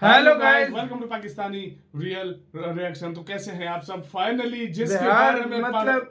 Hello guys, welcome to Pakistani real reaction. तो कैसे हैं आप सब? फाइनली जिसके बिहार बारे में मतलब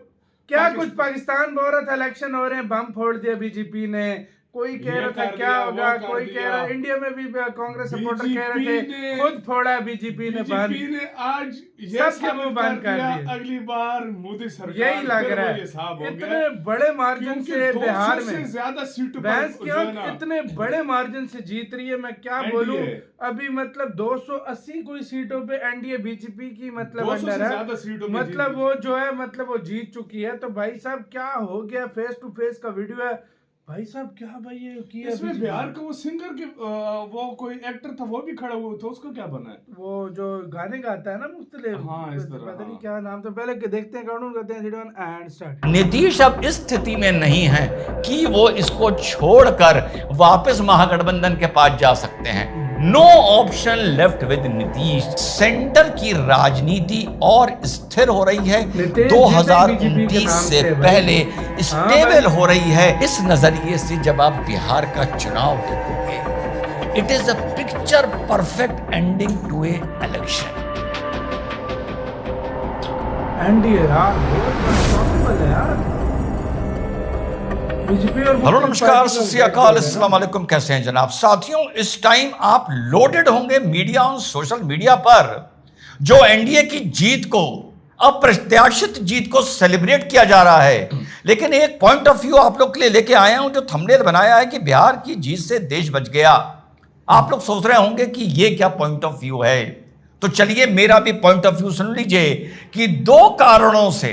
क्या कुछ पाकिस्तान बोल रहा था, इलेक्शन हो रहे हैं, बम फोड़ दिया बीजेपी ने। कोई कह ये रहा था कर क्या दिया, होगा, वो कर कोई कह दिया। रहा इंडिया में भी कांग्रेस सपोर्टर कह रहे बीजेपी थे, ने खुद फोड़ा बीजेपी ने बम। बीजेपी ने आज ये सबके मुंह साबित बंद कर दिया, दिए। अगली बार मोदी सरकार यही लग फिर रहा वो है, ये साहब हो इतने गया बड़े मार्जिन क्योंकि से 200 बिहार से में ज्यादा सीटों बहस पर क्यों जो है ना इतने बड़े मार्जिन से जीत रही है। मैं क्या NDA बोलूं, अभी मतलब 280 कोई सीटों पे एनडीए बीजेपी की मतलब 200 अंडर से है, ज्यादा सीटों पे मतलब जीत वो जो है मतलब वो जीत चुकी है। तो भाई साहब क्या हो गया, फेस टू फेस का वीडियो है भाई साहब, क्या भाई ये किया इसमें बीजेपी बिहार ने? का वो सिंगर के वो कोई एक्टर था, वो भी खड़ा हुआ था, उसको क्या बना है? वो जो गाने गाता है ना मुख्तलिफ, हाँ, इस तरह, पता नहीं हाँ। क्या नाम। तो पहले देखते हैं, काउंट करते हैं, 3 2 1 एंड स्टार्ट। नीतीश अब इस स्थिति में नहीं है कि वो इसको छोड़कर वापस महागठबंधन के पास जा सकते हैं। No option left with Nitish. Centre की राजनीति और स्थिर हो रही है, नीतीश 2029 के नाम से से भाई। पहले हाँ स्टेबल भाई। हो रही है। इस नजरिए से जब आप बिहार का चुनाव देखोगे, it is a picture perfect ending to a election. NDA यार बहुत पॉसिबल है यार। बीजेपी और हेलो नमस्कार, सत श्री अकाल, अस्सलाम वालेकुम। कैसे हैं जनाब? साथियों, इस टाइम आप लोडेड होंगे मीडिया और सोशल मीडिया पर जो एनडीए की जीत को, अप्रत्याशित जीत को सेलिब्रेट किया जा रहा है। लेकिन एक पॉइंट ऑफ व्यू आप लोग के लिए लेके आया हूं जो थंबनेल बनाया है कि बिहार की जीत से देश बच गया। आप लोग सोच रहे होंगे कि ये क्या पॉइंट ऑफ व्यू है, तो चलिए मेरा भी पॉइंट ऑफ व्यू सुन लीजिए कि 2 कारणों से,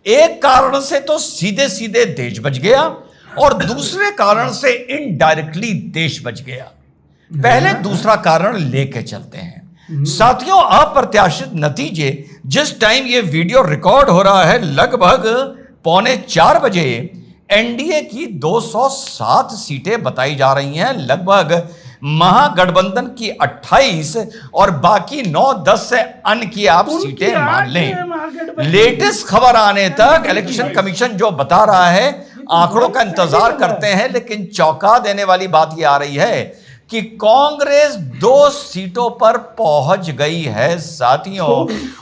एक कारण से तो सीधे सीधे देश बच गया और दूसरे कारण से इनडायरेक्टली देश बच गया। पहले दूसरा कारण लेके चलते हैं। साथियों, अप्रत्याशित नतीजे, जिस टाइम ये वीडियो रिकॉर्ड हो रहा है लगभग 3:45 बजे, एनडीए की 207 सीटें बताई जा रही हैं, लगभग महागठबंधन की 28 और बाकी 9-10 से अन्य की आप सीटें मान लें। लेटेस्ट खबर आने तक इलेक्शन कमीशन जो बता रहा है, आंकड़ों का इंतजार करते हैं, लेकिन चौंका देने वाली बात यह आ रही है कि कांग्रेस 2 सीटों पर पहुंच गई है साथियों।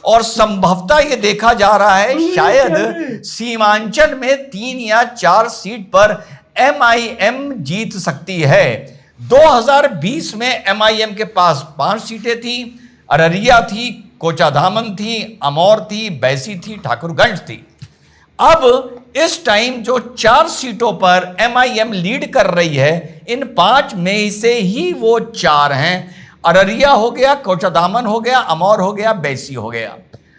और संभवतः यह देखा जा रहा है शायद सीमांचल में 3 या 4 सीट पर एमआईएम जीत सकती है। 2020 में एमआईएम के पास 5 सीटें थी, अररिया थी, कोचाधामन थी, अमौर थी, बैसी थी, ठाकुरगंज थी। अब इस टाइम जो 4 सीटों पर एमआईएम लीड कर रही है, इन 5 में से ही वो 4 हैं। अररिया हो गया, कोचाधामन हो गया, अमौर हो गया, बैसी हो गया।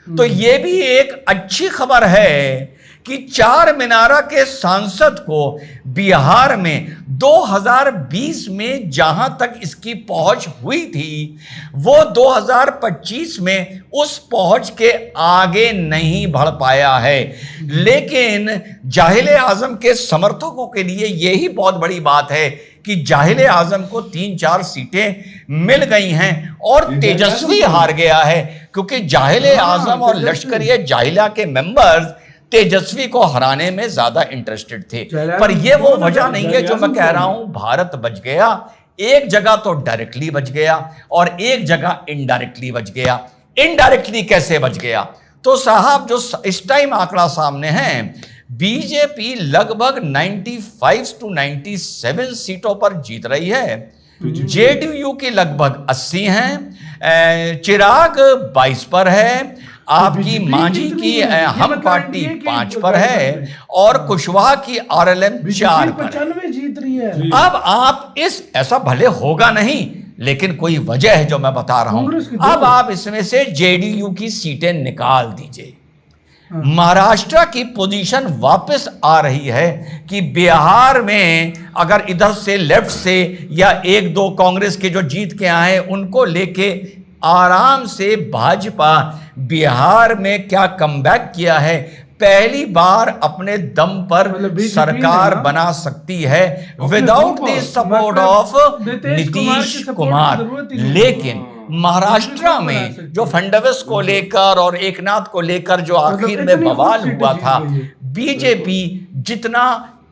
तो ये भी एक अच्छी खबर है कि 4 मीनारा के सांसद को बिहार में 2020 में जहां तक इसकी पहुंच हुई थी, वो 2025 में उस पहुंच के आगे नहीं बढ़ पाया है। लेकिन जाहिल आजम के समर्थकों के लिए यही बहुत बड़ी बात है कि जाहिल आजम को 3-4 सीटें मिल गई हैं और तेजस्वी हार गया है, क्योंकि जाहिल आजम और लश्करी जाहिला के मेंबर्स तेजस्वी को हराने में ज्यादा इंटरेस्टेड थे। पर यह वो वजह नहीं है जो मैं कह रहा हूं भारत बच गया। एक जगह तो डायरेक्टली बच गया और एक जगह इनडायरेक्टली बच गया। इनडायरेक्टली कैसे बच गया? तो साहब, जो इस टाइम आंकड़ा सामने है, बीजेपी लगभग 95 to 97 सीटों पर जीत रही है। जेडीयू की लगभग 80 हैं, चिराग 22 पर है, आपकी मांझी की हम पार्टी 5 पर है और कुशवाहा की आरएलएम 4 पर है। जीत रही है। अब आप ऐसा भले होगा नहीं, लेकिन कोई वजह है जो मैं बता रहा हूं। अब आप इसमें से जेडीयू की सीटें निकाल दीजिए। महाराष्ट्र की पोजीशन वापस आ रही है कि बिहार में अगर इधर से लेफ्ट से या 1-2 कांग्रेस के जो जीत के आए उनको लेके आराम से भाजपा बिहार में क्या कमबैक किया है, पहली बार अपने दम पर सरकार बना सकती है without the support of Nitish Kumar. लेकिन महाराष्ट्र में जो फडणवीस को लेकर और एकनाथ को लेकर जो आखिर में बवाल हुआ था, बीजेपी जितना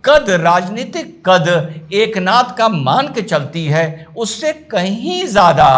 कद, राजनीतिक कद एकनाथ का मान के चलती है, उससे कहीं ज्यादा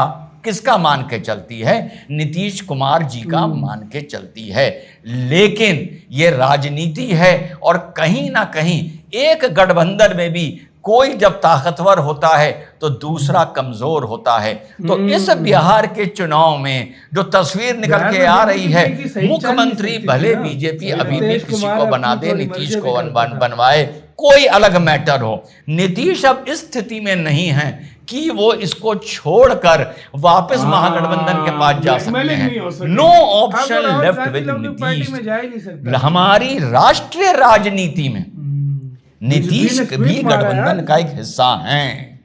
किसका मान के चलती है? नीतीश कुमार जी का मान के चलती है। लेकिन ये राजनीति है और कहीं ना कहीं एक गठबंधन में भी कोई जब ताकतवर होता है तो दूसरा कमजोर होता है। तो इस बिहार के चुनाव में जो तस्वीर निकल के आ रही है, मुख्यमंत्री भले बीजेपी अभी भी किसी को बना दे, नीतीश को बनवाए, कोई अलग मैटर हो, नीतीश अब इस स्थिति में नहीं है कि वो इसको छोड़कर वापस महागठबंधन के पास जा सकते हैं। No option left with Nitish. हमारी राष्ट्रीय राजनीति में नीतीश भी गठबंधन का एक हिस्सा हैं।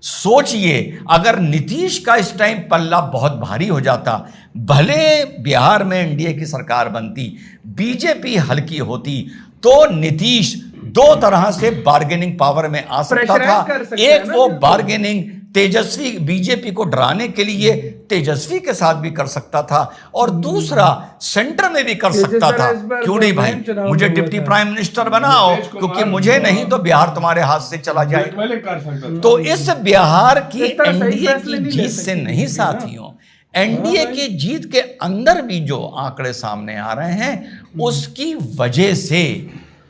सोचिए अगर नीतीश का इस टाइम पल्ला बहुत भारी हो जाता, भले बिहार में एनडीए की सरकार बनती, बीजेपी हल्की होती, तो नीतीश दो तरह से बार्गेनिंग पावर में आ सकता था। एक वो बार्गेनिंग तेजस्वी बीजेपी को डराने के लिए तेजस्वी के साथ भी कर सकता था, और दूसरा सेंटर में भी कर सकता था। क्यों नहीं भाई, मुझे डिप्टी प्राइम मिनिस्टर बनाओ, क्योंकि मुझे नहीं तो बिहार तुम्हारे हाथ से चला जाए। तो इस बिहार की एनडीए की जीत से नहीं साथियों, एनडीए की जीत के अंदर भी जो आंकड़े सामने आ रहे हैं, उसकी वजह से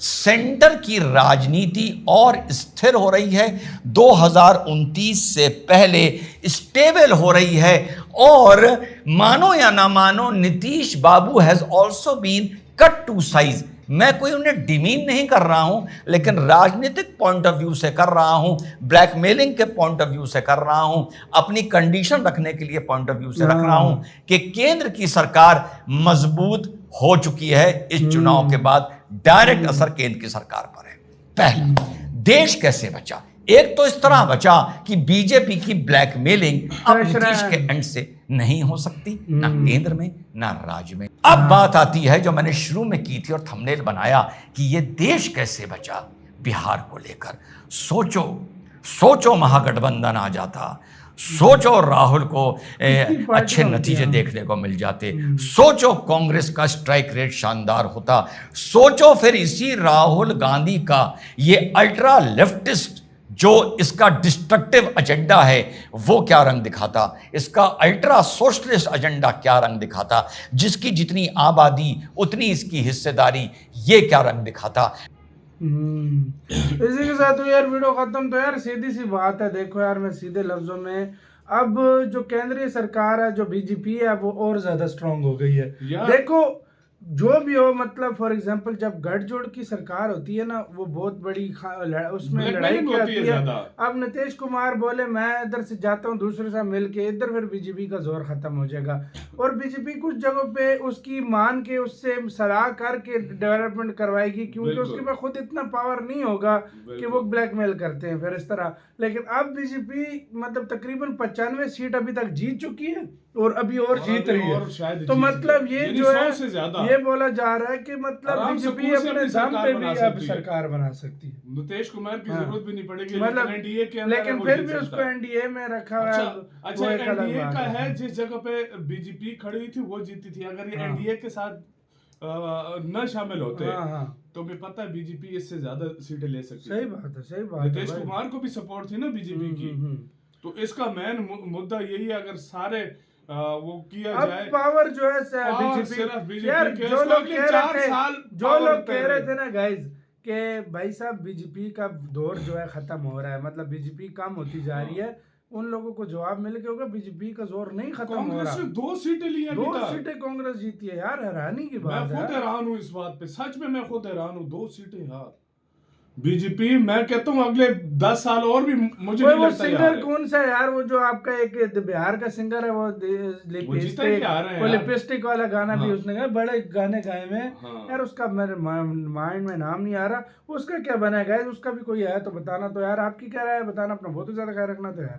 सेंटर की राजनीति और स्थिर हो रही है, 2029 से पहले स्टेबल हो रही है। और मानो या ना मानो, Nitish Babu has also been cut to size. मैं कोई उन्हें डिमीन नहीं कर रहा हूं, लेकिन राजनीतिक पॉइंट ऑफ व्यू से कर रहा हूं, ब्लैकमेलिंग के पॉइंट ऑफ व्यू से कर रहा हूं, अपनी कंडीशन रखने के लिए पॉइंट ऑफ व्यू से रख रहा हूं कि केंद्र की सरकार मजबूत हो चुकी है। इस चुनाव के बाद डायरेक्ट असर केंद्र की सरकार पर है। पहला, देश कैसे बचा? एक तो इस तरह बचा कि बीजेपी की ब्लैकमेलिंग अब नीतीश के एंड से नहीं हो सकती, ना केंद्र में ना राज्य में। अब बात आती है जो मैंने शुरू में की थी और थंबनेल बनाया कि ये देश कैसे बचा बिहार को लेकर। सोचो महागठबंधन आ जाता, सोचो राहुल को अच्छे नतीजे देखने को मिल जाते, सोचो कांग्रेस का स्ट्राइक रेट शानदार होता, सोचो फिर इसी राहुल गांधी का ये अल्ट्रा लेफ्टिस्ट जो इसका डिस्ट्रक्टिव एजेंडा है वो क्या रंग दिखाता, इसका अल्ट्रा सोशलिस्ट एजेंडा क्या रंग दिखाता, जिसकी जितनी आबादी उतनी इसकी हिस्सेदारी, ये क्या रंग दिखाता। इसी के साथ तो यार वीडियो खत्म। तो यार सीधी सी बात है, देखो यार मैं सीधे लफ्जों में, अब जो केंद्रीय सरकार है, जो बीजेपी है, वो और ज्यादा स्ट्रांग हो गई है। देखो जो भी हो, मतलब फॉर एग्जांपल जब गठजोड़ की सरकार होती है ना, वो बहुत बड़ी उसमें लड़ाई की होती है। अब नीतीश कुमार बोले मैं इधर से जाता हूँ दूसरे से मिल के, इधर फिर बीजेपी का जोर खत्म हो जाएगा। और बीजेपी कुछ जगहों पे उसकी मान के उससे सलाह करके डेवलपमेंट करवाएगी, क्योंकि उसके पास खुद इतना पावर नहीं होगा कि वो ब्लैकमेल करते हैं फिर इस तरह। लेकिन अब बीजेपी मतलब तकरीबन 95 सीट अभी तक जीत चुकी है और अभी और जीत रही है। तो मतलब ये जो है, ये बोला जा रहा है कि मतलब बीजेपी अपने दम पे भी अब सरकार बना सकती है, नीतीश कुमार की जरूरत भी नहीं पड़ेगी। मतलब एनडीए के अंदर, लेकिन फिर भी उसको एनडीए में रखा हुआ है। अच्छा एनडीए का है, जिस जगह पे बीजेपी खड़ी थी वो जीती थी। अगर ये एनडीए के साथ न शामिल होते तो मैं पता है बीजेपी इससे ज्यादा सीटें ले सकती। सही बात है, सही बात है। नीतीश कुमार को भी सपोर्ट थी ना बीजेपी की। तो इसका मेन मुद्दा यही है, अगर सारे वो किया जाए, पावर जो है बीजेपी। यार जो लोग कह रहे थे ना गाइज कि भाई साहब बीजेपी का दौर जो है खत्म हो रहा है, मतलब बीजेपी कम होती जा रही है, उन लोगों को जवाब मिल गया होगा बीजेपी का जोर नहीं खत्म हो रहा। 2 सीटें ली हैं, 2 सीटें कांग्रेस जीती है यार, हैरानी की बात है। मैं खुद हैरान हूँ इस बात पे, सच में मैं खुद हैरान हूँ। 2 सीटें यार बीजेपी, मैं कहता हूँ अगले 10 साल और भी मुझे नहीं लगता। सिंगर कौन सा यार, वो जो आपका एक बिहार का सिंगर है, वो लिपस्टिक वाला गाना भी उसने गाया, बड़े गाने गाए में यार, उसका मेरे माइंड में नाम नहीं आ रहा। उसका क्या बना है, उसका भी कोई है तो बताना। तो यार आपकी क्या राय है बताना, अपना बहुत ज्यादा ख्याल रखना। तो यार